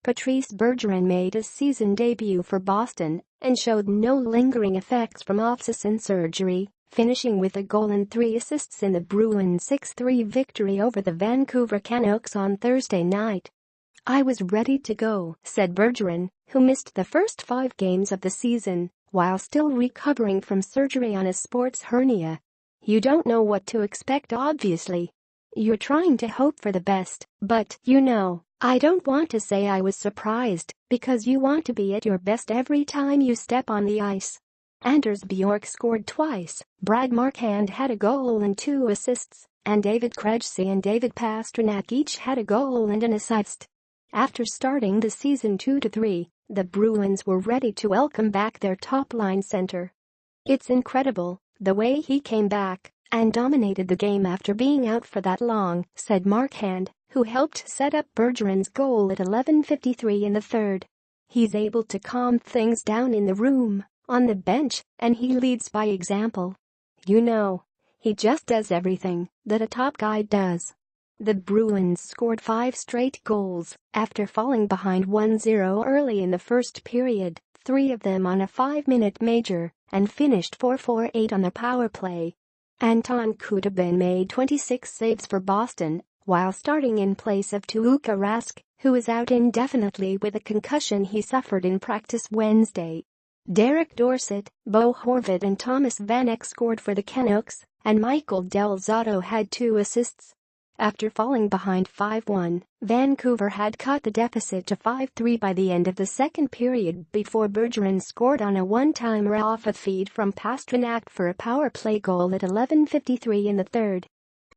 Patrice Bergeron made his season debut for Boston and showed no lingering effects from off-season surgery, finishing with a goal and 3 assists in the Bruins' 6-3 victory over the Vancouver Canucks on Thursday night. "I was ready to go," said Bergeron, who missed the first 5 games of the season while still recovering from surgery on a sports hernia. "You don't know what to expect, obviously. You're trying to hope for the best, but, I don't want to say I was surprised, because you want to be at your best every time you step on the ice." Anders Bjork scored twice, Brad Marchand had a goal and 2 assists, and David Krejci and David Pastrnak each had a goal and an assist. After starting the season 2-3, the Bruins were ready to welcome back their top-line center. "It's incredible, the way he came back and dominated the game after being out for that long," said Marchand, who helped set up Bergeron's goal at 11:53 in the third. "He's able to calm things down in the room, on the bench, and he leads by example. He just does everything that a top guy does." The Bruins scored 5 straight goals after falling behind 1-0 early in the first period, 3 of them on a 5-minute major, and finished 4-for-8 on the power play. Anton Khudobin made 26 saves for Boston, while starting in place of Tuukka Rask, who is out indefinitely with a concussion he suffered in practice Wednesday. Derek Dorsett, Bo Horvat and Thomas Vanek scored for the Canucks, and Michael Del Zotto had 2 assists. After falling behind 5-1, Vancouver had cut the deficit to 5-3 by the end of the second period before Bergeron scored on a one-timer off a feed from Pastrnak for a power play goal at 11:53 in the third.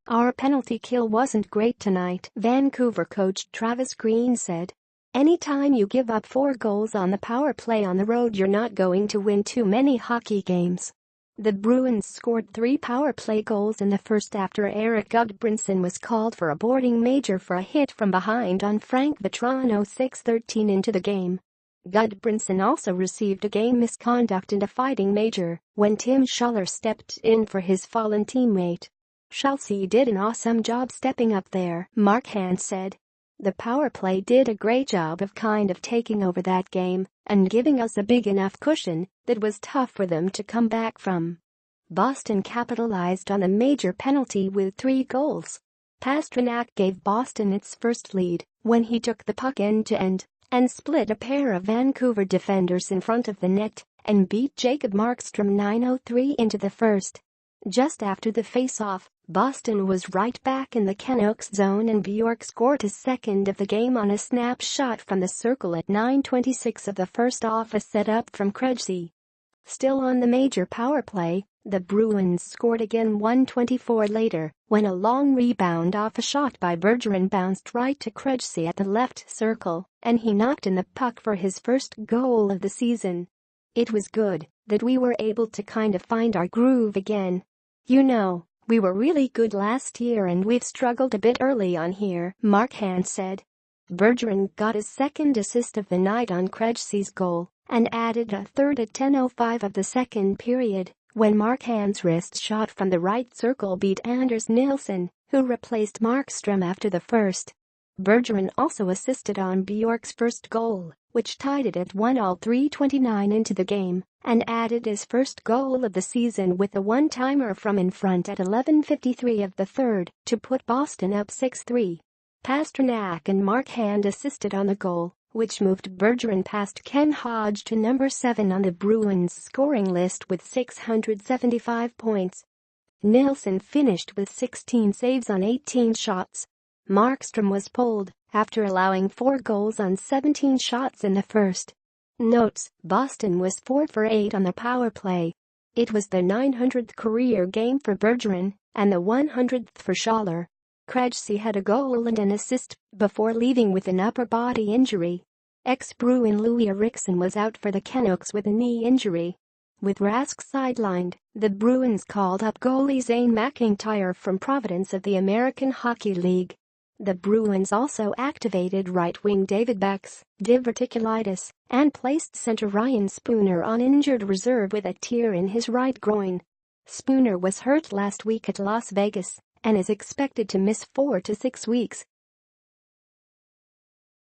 "Our penalty kill wasn't great tonight," Vancouver coach Travis Green said. "Anytime you give up 4 goals on the power play on the road, you're not going to win too many hockey games." The Bruins scored 3 power play goals in the first after Eric Gudbranson was called for a boarding major for a hit from behind on Frank Vatrano 6:13 into the game. Gudbranson also received a game misconduct and a fighting major when Tim Schuller stepped in for his fallen teammate. "Chelsea did an awesome job stepping up there," Marchand said. "The power play did a great job of taking over that game and giving us a big enough cushion that was tough for them to come back from." Boston capitalized on the major penalty with 3 goals. Pastrnak gave Boston its first lead when he took the puck end-to-end and split a pair of Vancouver defenders in front of the net and beat Jacob Markstrom 9:03 into the first. Just after the face-off, Boston was right back in the Canucks zone and Bjork scored his second of the game on a snapshot from the circle at 9:26 of the first off a set-up from Krejci. Still on the major power play, the Bruins scored again 1:24 later when a long rebound off a shot by Bergeron bounced right to Krejci at the left circle, and he knocked in the puck for his first goal of the season. "It was good that we were able to find our groove again. We were really good last year and we've struggled a bit early on here," Marchand said. Bergeron got his second assist of the night on Krejci's goal and added a third at 10:05 of the second period when Marchand's wrist shot from the right circle beat Anders Nilsson, who replaced Markstrom after the first. Bergeron also assisted on Bjork's first goal, which tied it at 1-all 3:29 into the game, and added his first goal of the season with a one-timer from in front at 11:53 of the third to put Boston up 6-3. Pastrnak and Marchand assisted on the goal, which moved Bergeron past Ken Hodge to number 7 on the Bruins scoring list with 675 points. Nilsson finished with 16 saves on 18 shots. Markstrom was pulled after allowing 4 goals on 17 shots in the first. Notes: Boston was 4-for-8 on the power play. It was the 900th career game for Bergeron and the 100th for Schuller. Krejci had a goal and an assist before leaving with an upper body injury. Ex-Bruin Louis Eriksson was out for the Canucks with a knee injury. With Rasks sidelined, the Bruins called up goalie Zane McIntyre from Providence of the American Hockey League. The Bruins also activated right-wing David Beck's diverticulitis and placed center Ryan Spooner on injured reserve with a tear in his right groin. Spooner was hurt last week at Las Vegas and is expected to miss 4 to 6 weeks.